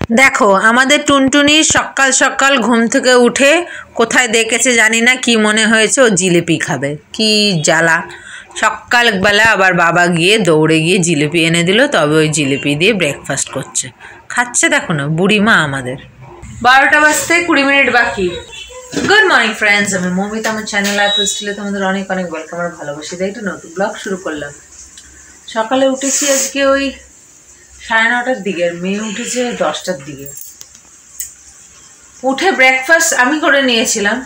দেখো আমাদের টুনটুনি সকাল সকাল ঘুম থেকে উঠে কোথায় দেখেছে জানি না, কি মনে হয়েছে ও জিলিপি খাবে। কি জ্বালা! সকালবেলা আবার বাবা গিয়ে দৌড়ে গিয়ে জিলিপি এনে দিল, তবে ওই জিলিপি দিয়ে ব্রেকফাস্ট করছে, খাচ্ছে। দেখো না বুড়িমা আমাদের। 12টা বাজতে 20 মিনিট বাকি। গুড মর্নিং ফ্রেন্ডস, আমি মৌমিতা, আমার চ্যানেল লাইফ স্টাইলে তোমাদের অনেক অনেক ওয়েলকাম আর ভালোবাসি। তাই একটা নতুন ব্লগ শুরু করলাম। সকালে উঠেছি আজকে ওই 9:30টার দিকে, মেয়ে উঠেছে 10টার দিকে। উঠে ব্রেকফাস্ট আমি করে নিয়েছিলাম,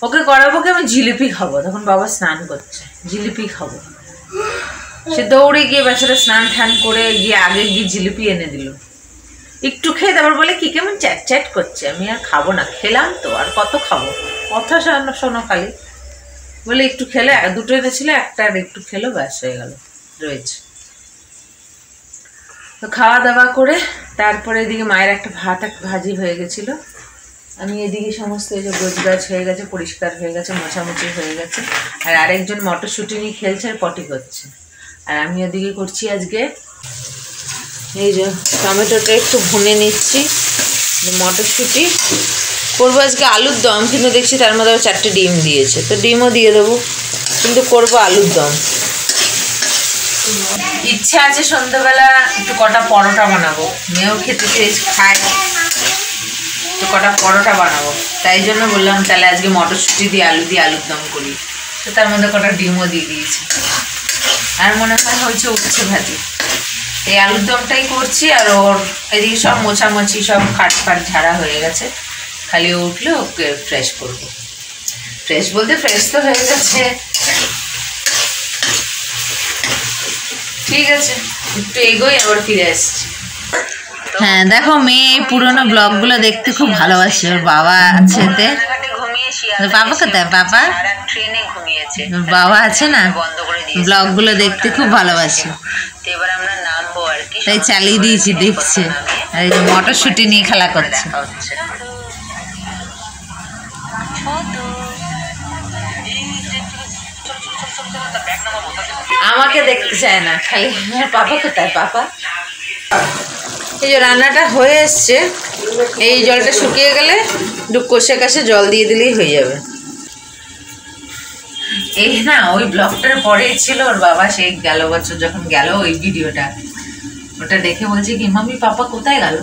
ওকে করাবো কি আমি জিলিপি খাবো। তখন বাবা স্নান করছে, জিলিপি খাবো। সে দৌড়ে গিয়ে বেচারা স্নান ঠান করে গিয়ে আগে গিয়ে জিলিপি এনে দিল। একটু খেয়ে তারপর বলে কি কেমন চ্যাট চ্যাট করছে, আমি আর খাবো না, খেলাম তো আর কত খাবো, কথা শোনো খালি। বলে একটু খেলে, দুটো এনেছিল, একটা আর একটু খেলো, ব্যাস হয়ে গেল, রয়েছে। তো খাওয়া দাওয়া করে তারপরে এদিকে মায়ের একটা ভাত এক ভাজি হয়ে গেছিলো। আমি এদিকে সমস্ত এই যে গোছগাছ হয়ে গেছে, পরিষ্কার হয়ে গেছে, মোছামুছি হয়ে গেছে। আর আরেকজন মটরশুঁটি নিয়ে খেলছে আর পটি করছে। আর আমি ওদিকে করছি আজকে এই যে টমেটোটা একটু ভুনে নিচ্ছি, মটরশুঁটি করবো আজকে আলুর দম। কিন্তু দেখছি তার মধ্যে 4টে ডিম দিয়েছে, তো ডিমও দিয়ে দেবো, কিন্তু করবো আলুর দম। ইচ্ছা আছে সন্ধ্যাবেলা একটু কটা পরোটা বানাবো, মেয়েও খেতে চেয়েছে, খায়, তো কটা পরোটা বানাবো। তাই জন্য বললাম তাহলে আজকে মটরশুঁটি দিয়ে আলুর দম করি। তো তার মধ্যে কটা ডিমও দিয়ে দিয়েছি, আর মনে হয় হয়েছে উঠছে ভাজি। এই আলুর দমটাই করছি। আর ওর এদিকে সব মোছামুছি, সব খাট ফাট ঝাড়া হয়ে গেছে, খালি উঠলে ওকে ফ্রেশ করবো। ফ্রেশ বলতে ফ্রেশ তো হয়ে গেছে। ঠিক আছে, একটু এগোই, আবার ফিরে আসছি। হ্যাঁ দেখো, মেয়ে এই পুরোনো ব্লগগুলো দেখতে খুব ভালোবাসে। ওর বাবা আছে, বাবা কোথায়, বাবা বাবা আছে না, ব্লগগুলো দেখতে খুব ভালোবাসে, তাই চালিয়ে দিয়েছি, দেখছে। আর এই যে মটরশুঁটি নিয়ে খেলা করছে। আমাকে দেখতে চায় না, খালি পাপা কোথায়, পাপা। এই যে রান্নাটা হয়ে এসছে, এই জলটা শুকিয়ে গেলে একটু কষে কাশে জল দিয়ে দিলেই হয়ে যাবে। এই না ওই ব্লগটার পরে ছিল ওর বাবা, সেই গেল বছর যখন গেল ওই ভিডিওটা, ওটা দেখে বলছে কি মাম্মি পাপা কোথায় গেল,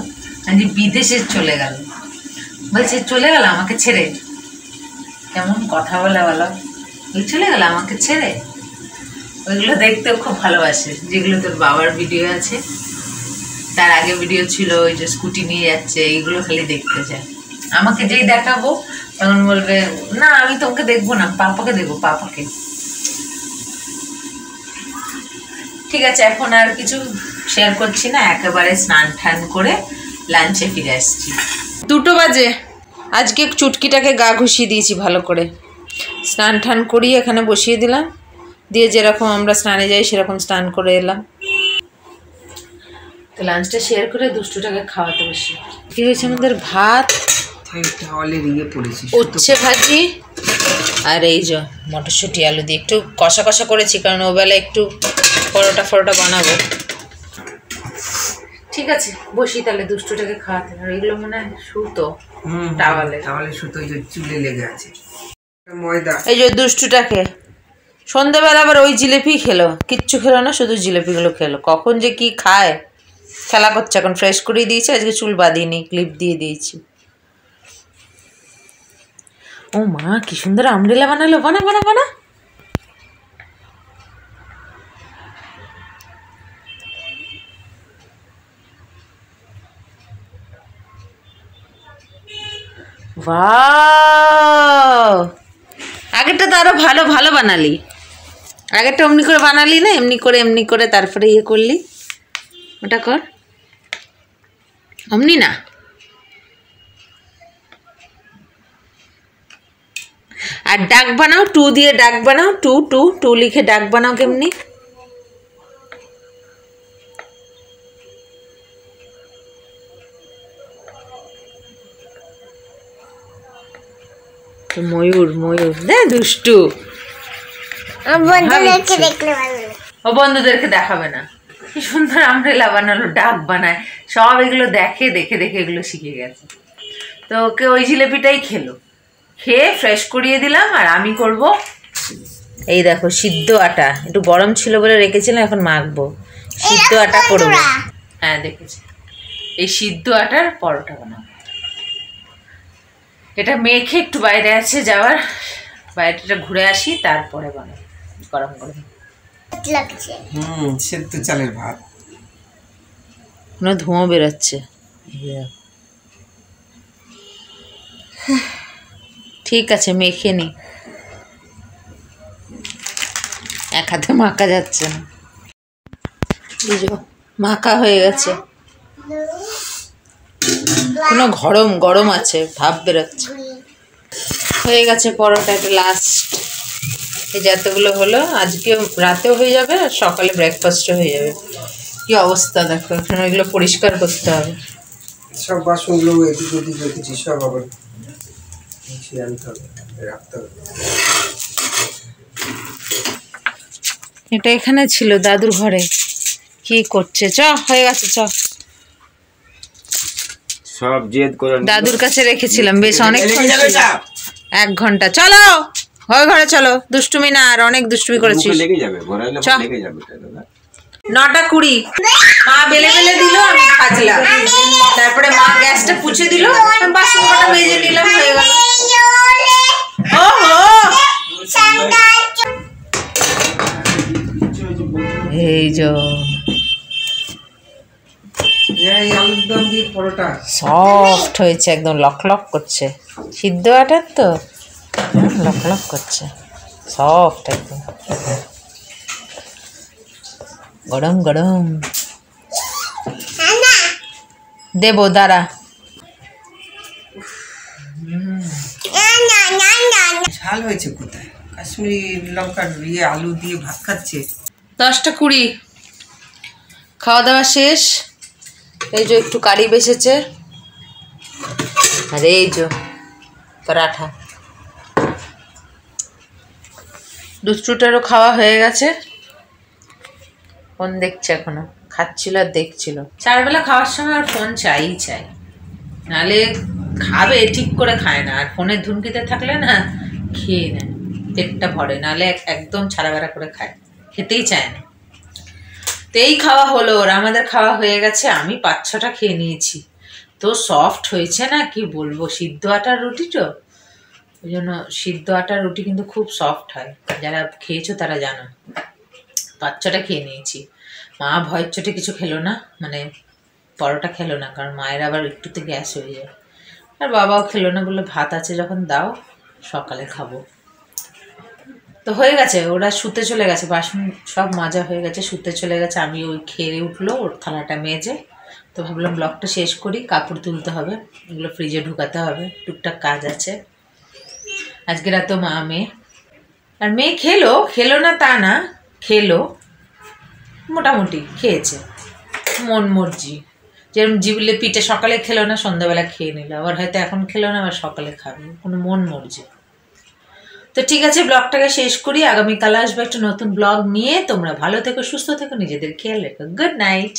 যে বিদেশে চলে গেল। বলছে চলে গেল আমাকে ছেড়ে, কেমন কথা বলে বলো, ওই চলে গেল আমাকে ছেড়ে। ওইগুলো দেখতেও খুব ভালোবাসে, যেগুলো তোর বাবার ভিডিও আছে। তার আগে ভিডিও ছিল ওই যে স্কুটি নিয়ে যাচ্ছে, এইগুলো খালি দেখতে চায়। আমাকে যেই দেখাবো তখন বলবে না আমি তোমাকে দেখবো না, পাপাকে দেখবো, পাপাকে। ঠিক আছে, এখন আর কিছু শেয়ার করছি না, একেবারে স্নান টান করে লাঞ্চে ফিরে আসছি। 2টো বাজে। আজকে চুটকিটাকে গা ঘুষিয়ে দিয়েছি ভালো করে, স্নান টান করিয়ে এখানে বসিয়ে দিলাম, দিয়ে যেরকম আমরা স্নানে যাই সেরকম স্নান করে এলাম। তো লাঞ্চটা শেয়ার করে দুষ্টুটাকে খাওয়াতে বসি। কি হয়েছে আমাদের, ভাত, উচ্ছে ভাজি, আর এই যে মটরশুঁটি আলু দিয়ে একটু কষা কষা করেছি, কারণ ওবেলা একটু পরোটা বানাবো। ঠিক আছে বসি তাহলে দুষ্টুটাকে খাওয়াতে। আর এগুলো মনে হয় সুতো, টাওয়ালে সুতো, এই যে চুলে লেগে আছে ময়দা। এই যে দুষ্টুটাকে সন্ধ্যাবেলা আবার ওই জিলিপি খেলো, কিচ্ছু খেলো না, শুধু জিলিপিগুলো খেলো। কখন যে কি খায়, খেলা করছে। এখন ফ্রেশ করেই দিয়েছি, আজকে চুল বাঁধিনি, ক্লিপ দিয়ে দিয়েছি। ও মা কি সুন্দর আমব্রেলা বানালো, বানা বানা বানা। বাহ, আগেরটা তো আরো ভালো ভালো বানালি, আগেরটা অমনি করে বানালি না, এমনি করে তারপরে ইয়ে করলি। ওটা কর, অমনি না। আর ডাক বানাও, 2 দিয়ে ডাক বানাও, 2 লিখে ডাক বানাও কেমনি। ময়ূর দে দুষ্টু, ও বন্ধুদেরকে দেখাবে না। কি সুন্দর আমব্রেলা বানালো, ডাক বানায়, সব এগুলো দেখে দেখে দেখে এগুলো শিখে গেছে। তো ওকে ওই জিলেপিটাই খেলো, খেয়ে ফ্রেশ করিয়ে দিলাম। আর আমি করব এই দেখো সিদ্ধ আটা, একটু গরম ছিল বলে রেখেছিলাম, এখন মাখবো। সিদ্ধ আটা করবো। হ্যাঁ দেখেছি, এই সিদ্ধ আটার পরোটা বানাবো। এটা মেখে একটু বাইরে আছে যাওয়ার, বাইরেটা ঘুরে আসি, তারপরে বানাবো গরম গরম। সেদ্ধ চালের ভাত, কোনো ধোঁয়া বেরোচ্ছে। ঠিক আছে, মেখে নি। এক হাতে মাখা যাচ্ছে না, মাখা হয়ে গেছে। কোনো গরম গরম আছে, ভাব বেরোচ্ছে। হয়ে গেছে পরোটা, এটা লাস্ট। এই যতগুলো হলো আজকে রাতেও হয়ে যাবে, আর সকালে ব্রেকফাস্টও হয়ে যাবে। কি অবস্থা দেখো, এখন ওইগুলো পরিষ্কার করতে হবে। সব বাসনগুলো এদিক ওদিক রেখেছি, সব আবার আনতে হবে, রাখতে হবে। এটা এখানে ছিল দাদুর ঘরে। কি করছে? হয়ে গেছে। সব জেদ করে দাদুর কাছে রেখেছিলাম, বেশ অনেক 1 ঘন্টা। চলো ওই ঘরে চলো, দুষ্টুমি না, আর অনেক দুষ্টুমি করেছিস। 9:20 মা বেলে বেলে দিল, আমি ভাজলাম। তারপরে মা গ্যাসটা পুছে দিল, বাসন কটা মেজে নিলাম, হয়ে গেল। এই যে আলুর দম দিয়ে পরোটা সফট হয়েছে, একদম লক লক করছে। সিদ্ধ আটার তো লক লক করছে, সফট একদম। গরম গরম দেবো, দাঁড়া। ঝাল হয়েছে কোথায়? কাশ্মীরি লঙ্কার আলু দিয়ে ভাত খাচ্ছে। 10:20 খাওয়া দাওয়া শেষ। এই যে একটু কারি বেসেছে, আর এই যে পরাঠা। দুষ্টুটারও খাওয়া হয়ে গেছে, ফোন দেখছে এখনো, খাচ্ছিল আর দেখছিল। 4 বেলা খাওয়ার সময় আর ফোন চাই, নালে খাবে, ঠিক করে খায় না। আর ফোনের ধুমকিতে থাকলে না খেয়ে নেয়, পেটটা ভরে, নালে একদম ছাড়া বেড়া করে খায়, খেতেই চায় না। তো এই খাওয়া হলো ওর, আমাদের খাওয়া হয়ে গেছে। আমি 5-6টা খেয়ে নিয়েছি। তো সফট হয়েছে না, কি বলবো। সিদ্ধ আটার রুটি তো, ওই জন্য সিদ্ধ আটার রুটি কিন্তু খুব সফট হয়, যারা খেয়েছো তারা জানো। 5-6টা খেয়ে নিয়েছি। মা ভয়ের চোটে কিছু খেলো না, মানে পরোটা খেলো না, কারণ মায়ের আবার একটুতে গ্যাস হয়ে যায়। আর বাবাও খেলো না, বললো ভাত আছে যখন দাও, সকালে খাবো। তো হয়ে গেছে, ওরা শুতে চলে গেছে, বাসন সব মাজা হয়ে গেছে, শুতে চলে গেছে। আমি ওই খেয়ে উঠলো, ওর থালাটা মেজে, তো ভাবলাম ব্লগটা শেষ করি। কাপড় তুলতে হবে, এগুলো ফ্রিজে ঢুকাতে হবে, টুকটাক কাজ আছে। আজকে রাতেও মা মেয়ে, আর মেয়ে খেলো না তা না, খেলো, মোটামুটি খেয়েছে, মন মর্জি। যেরকম জিলেপিটা সকালে খেলো না, সন্ধ্যাবেলা খেয়ে নিল, আবার হয়তো এখন খেলো না, আবার সকালে খাবে, কোনো মন মর্জি। তো ঠিক আছে, ব্লগটাকে শেষ করি। আগামীকাল আসবে একটা নতুন ব্লগ নিয়ে। তোমরা ভালো থেকো, সুস্থ থেকো, নিজেদের খেয়াল রেখো। Good night.